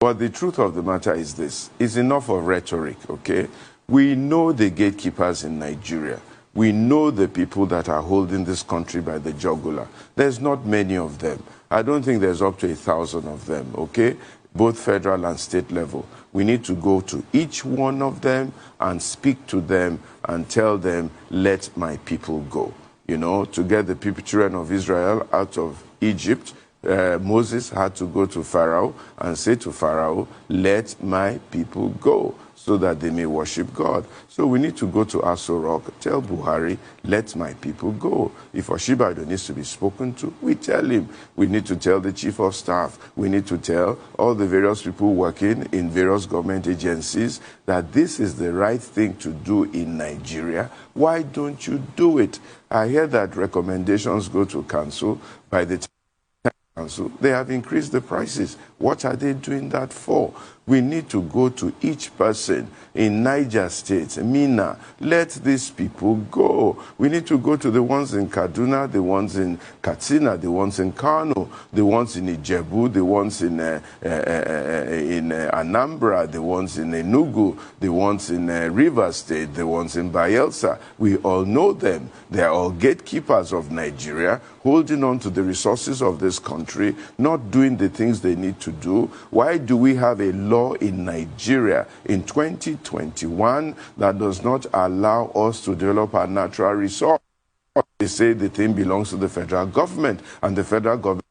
But the truth of the matter is this. It's enough of rhetoric, okay? We know the gatekeepers in Nigeria. We know the people that are holding this country by the jugular. There's not many of them. I don't think there's up to 1,000 of them, okay? Both federal and state level. We need to go to each one of them and speak to them and tell them, let my people go. You know, to get the children of Israel out of Egypt, Moses had to go to Pharaoh and say to Pharaoh, let my people go, so that they may worship God. So we need to go to Aso Rock, tell Buhari, let my people go. If Oshibajo needs to be spoken to, we tell him. We need to tell the chief of staff. We need to tell all the various people working in various government agencies that this is the right thing to do in Nigeria. Why don't you do it? I hear that recommendations go to council. By the time Council, they have increased the prices. What are they doing that for? We need to go to each person in Niger State, Mina. Let these people go. We need to go to the ones in Kaduna, the ones in Katsina, the ones in Kano, the ones in Ijebu, the ones in Anambra, the ones in Enugu, the ones in Rivers State, the ones in Bayelsa. We all know them. They are all gatekeepers of Nigeria, holding on to the resources of this country, not doing the things they need to do. Why do we have a law in Nigeria in 2021 that does not allow us to develop our natural resource? They say the thing belongs to the federal government, and the federal government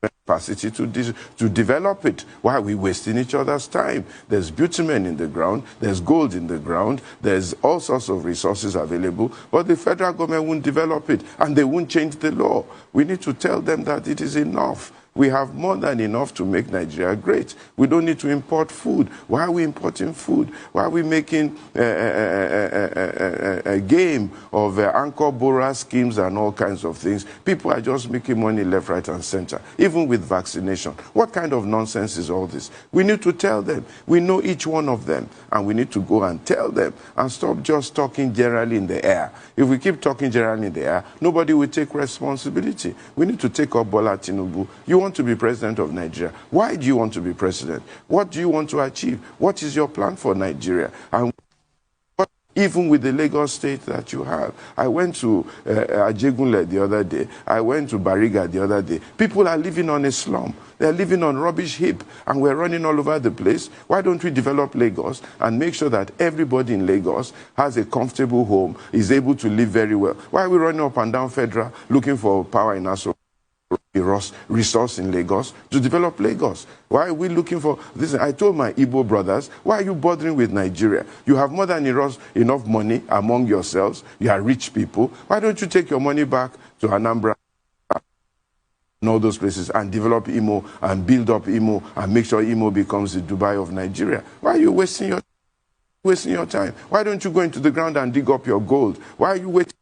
has capacity to develop it. Why are we wasting each other's time? There's bitumen in the ground, there's gold in the ground, there's all sorts of resources available, but the federal government won't develop it, and they won't change the law. We need to tell them that it is enough. We have more than enough to make Nigeria great. We don't need to import food. Why are we importing food? Why are we making a game of anchor borrower schemes and all kinds of things? People are just making money left, right, and center, even with vaccination. What kind of nonsense is all this? We need to tell them. We know each one of them, and we need to go and tell them and stop just talking generally in the air. If we keep talking generally in the air, nobody will take responsibility. We need to take up Bola Tinubu. You want to be president of Nigeria. Why do you want to be president? What do you want to achieve? What is your plan for Nigeria? And even with the Lagos state that you have. I went to Ajegunle the other day. I went to Bariga the other day. People are living on a slum. They're living on rubbish heap, and we're running all over the place. Why don't we develop Lagos and make sure that everybody in Lagos has a comfortable home, is able to live very well? Why are we running up and down Federal looking for power in Aso? Resource in Lagos to develop Lagos? Why are we looking for this? I told my Igbo brothers, why are you bothering with Nigeria? You have more than enough money among yourselves. You are rich people. Why don't you take your money back to Anambra and all those places and develop Imo and build up Imo and make sure Imo becomes the Dubai of Nigeria? Why are you wasting your time? Why don't you go into the ground and dig up your gold? Why are you waiting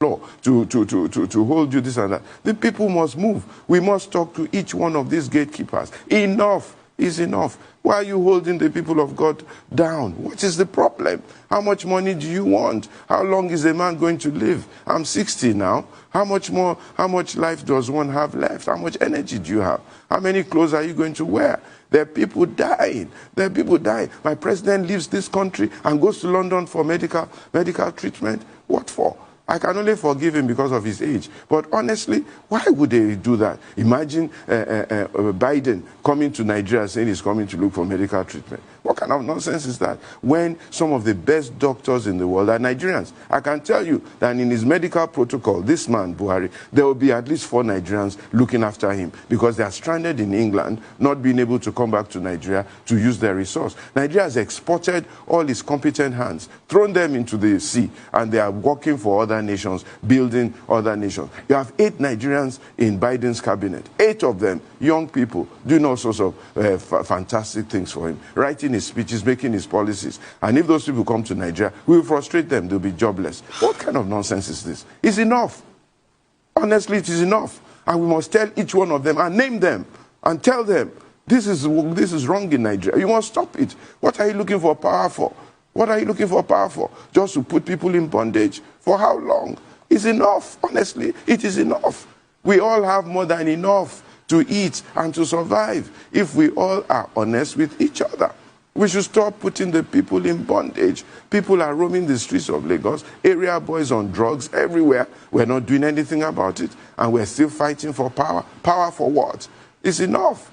law to hold you this and that? The people must move. We must talk to each one of these gatekeepers. Enough is enough. Why are you holding the people of God down? What is the problem? How much money do you want? How long is a man going to live? I'm 60 now. How much life does one have left? How much energy do you have? How many clothes are you going to wear? There are people dying. There are people dying. My president leaves this country and goes to London for medical treatment. What for? I can only forgive him because of his age. But honestly, why would they do that? Imagine Biden coming to Nigeria saying he's coming to look for medical treatment. What kind of nonsense is that? When some of the best doctors in the world are Nigerians. I can tell you that in his medical protocol, this man, Buhari, there will be at least 4 Nigerians looking after him because they are stranded in England, not being able to come back to Nigeria to use their resource. Nigeria has exported all its competent hands, thrown them into the sea, and they are working for other nations, building other nations. You have 8 Nigerians in Biden's cabinet, 8 of them young people doing all sorts of fantastic things for him, writing his speeches, making his policies. And if those people come to Nigeria, we will frustrate them. They'll be jobless. What kind of nonsense is this? It's enough. Honestly, it is enough. And we must tell each one of them and name them and tell them, this is wrong in Nigeria. You must stop it. What are you looking for power for? What are you looking for power for? Just to put people in bondage? For how long? It's enough. Honestly, it is enough. We all have more than enough to eat, and to survive if we all are honest with each other. We should stop putting the people in bondage. People are roaming the streets of Lagos, area boys on drugs everywhere. We're not doing anything about it, and we're still fighting for power. Power for what? It's enough.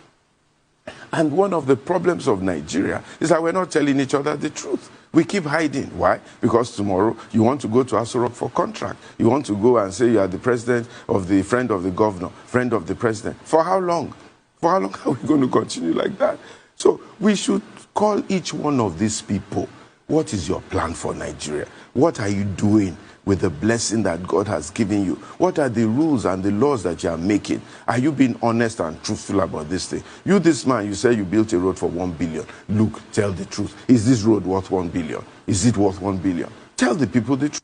And one of the problems of Nigeria is that we're not telling each other the truth. We keep hiding. Why? Because tomorrow you want to go to Aso Rock for contract. You want to go and say you are the president of the friend of the governor, friend of the president. For how long? For how long are we going to continue like that? So we should call each one of these people. What is your plan for Nigeria? What are you doing with the blessing that God has given you? What are the rules and the laws that you are making? Are you being honest and truthful about this thing? You, this man, you say you built a road for 1 billion. Look, tell the truth. Is this road worth 1 billion? Is it worth 1 billion? Tell the people the truth.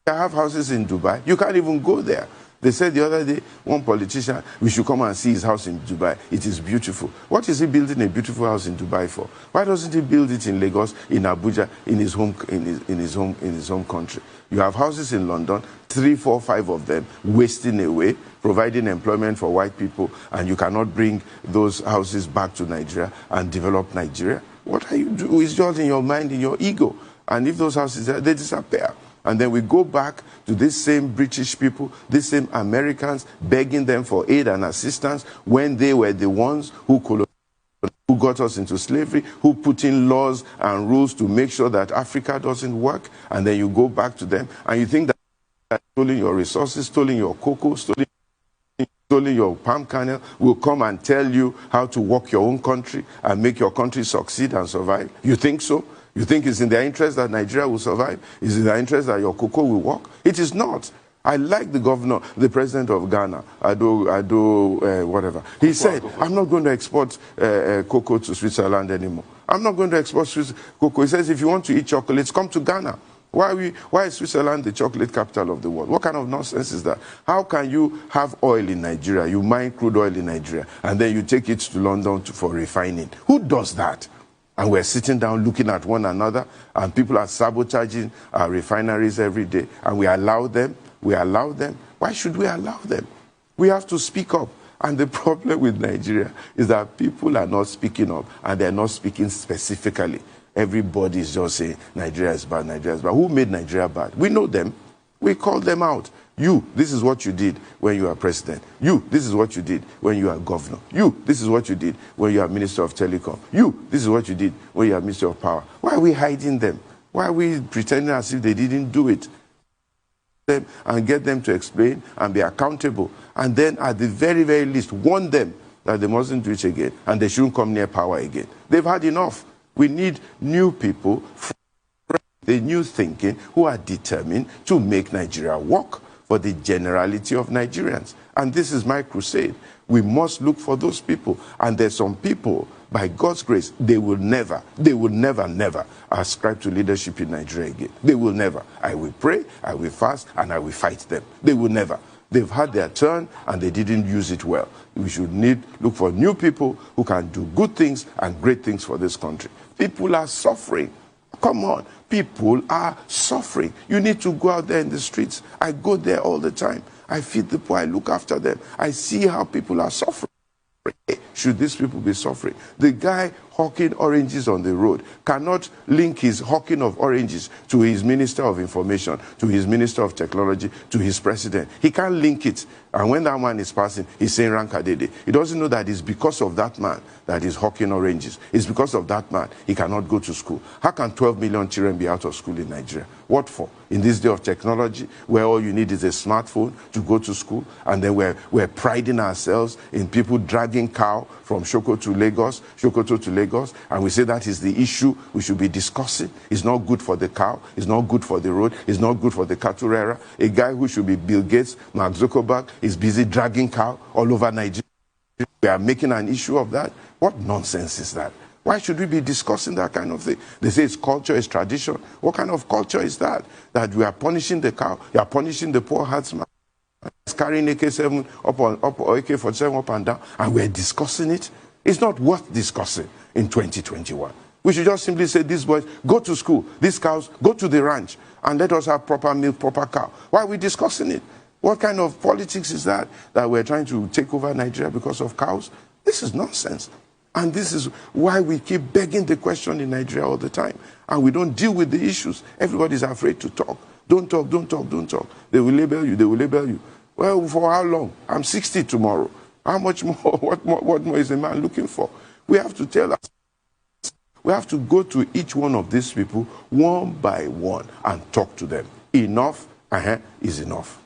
I have houses in Dubai. You can't even go there. They said the other day, one politician, we should come and see his house in Dubai. It is beautiful. What is he building a beautiful house in Dubai for? Why doesn't he build it in Lagos, in Abuja, in his home country? You have houses in London, 3, 4, 5 of them, wasting away, providing employment for white people, and you cannot bring those houses back to Nigeria and develop Nigeria. What are you doing? It's just in your mind, in your ego. And if those houses, they disappear. And then we go back to these same British people, these same Americans, begging them for aid and assistance when they were the ones who got us into slavery, who put in laws and rules to make sure that Africa doesn't work. And then you go back to them and you think that stealing your resources, stealing your cocoa, stealing your palm kernel will come and tell you how to work your own country and make your country succeed and survive. You think so? You think it's in their interest that Nigeria will survive? Is it in their interest that your cocoa will work? It is not. I like the governor, the president of Ghana, whatever. He said, I'm not going to export cocoa to Switzerland anymore. I'm not going to export cocoa. He says, if you want to eat chocolates, come to Ghana. Why is Switzerland the chocolate capital of the world? What kind of nonsense is that? How can you have oil in Nigeria, you mine crude oil in Nigeria, and then you take it to London for refining? Who does that? And we're sitting down looking at one another, and people are sabotaging our refineries every day, and we allow them. We allow them. Why should we allow them? We have to speak up. And the problem with Nigeria is that people are not speaking up, and they're not speaking specifically. Everybody is just saying, Nigeria is bad, Nigeria is bad. Who made Nigeria bad? We know them. We call them out. You, this is what you did when you are president. You, this is what you did when you are governor. You, this is what you did when you are minister of telecom. You, this is what you did when you are minister of power. Why are we hiding them? Why are we pretending as if they didn't do it? And get them to explain and be accountable. And then at the very, very least, warn them that they mustn't do it again and they shouldn't come near power again. They've had enough. We need new people, the new thinking, who are determined to make Nigeria work for the generality of Nigerians. And this is my crusade. We must look for those people. And there's some people, by God's grace, they will never ascribe to leadership in Nigeria again. They will never. I will pray, I will fast, and I will fight them. They will never. They've had their turn and they didn't use it well. We should look for new people who can do good things and great things for this country. People are suffering. Come on. People are suffering. You need to go out there in the streets. I go there all the time. I feed the poor. I look after them. I see how people are suffering. Should these people be suffering? The guy hawking oranges on the road cannot link his hawking of oranges to his Minister of Information, to his Minister of Technology, to his president. He can't link it. And when that man is passing, he's saying Rankadede. He doesn't know that it's because of that man that he's hawking oranges. It's because of that man he cannot go to school. How can 12 million children be out of school in Nigeria? What for? In this day of technology, where all you need is a smartphone to go to school, and then we're priding ourselves in people dragging cow from Sokoto to Lagos, and we say that is the issue we should be discussing. It's not good for the cow. It's not good for the road. It's not good for the cattle rearer. A guy who should be Bill Gates, Mark Zuckerberg, is busy dragging cow all over Nigeria. We are making an issue of that. What nonsense is that? Why should we be discussing that kind of thing? They say it's culture, it's tradition. What kind of culture is that? That we are punishing the cow, you are punishing the poor herdsman, carrying AK-47 up and down, and we're discussing it? It's not worth discussing in 2021. We should just simply say, these boys, go to school. These cows, go to the ranch, and let us have proper milk, proper cow. Why are we discussing it? What kind of politics is that we're trying to take over Nigeria because of cows? This is nonsense. And this is why we keep begging the question in Nigeria all the time. And we don't deal with the issues. Everybody's afraid to talk. Don't talk, don't talk, don't talk. They will label you, they will label you. Well, for how long? I'm 60 tomorrow. How much more? What more is a man looking for? We have to tell us. We have to go to each one of these people one by one and talk to them. Enough is enough.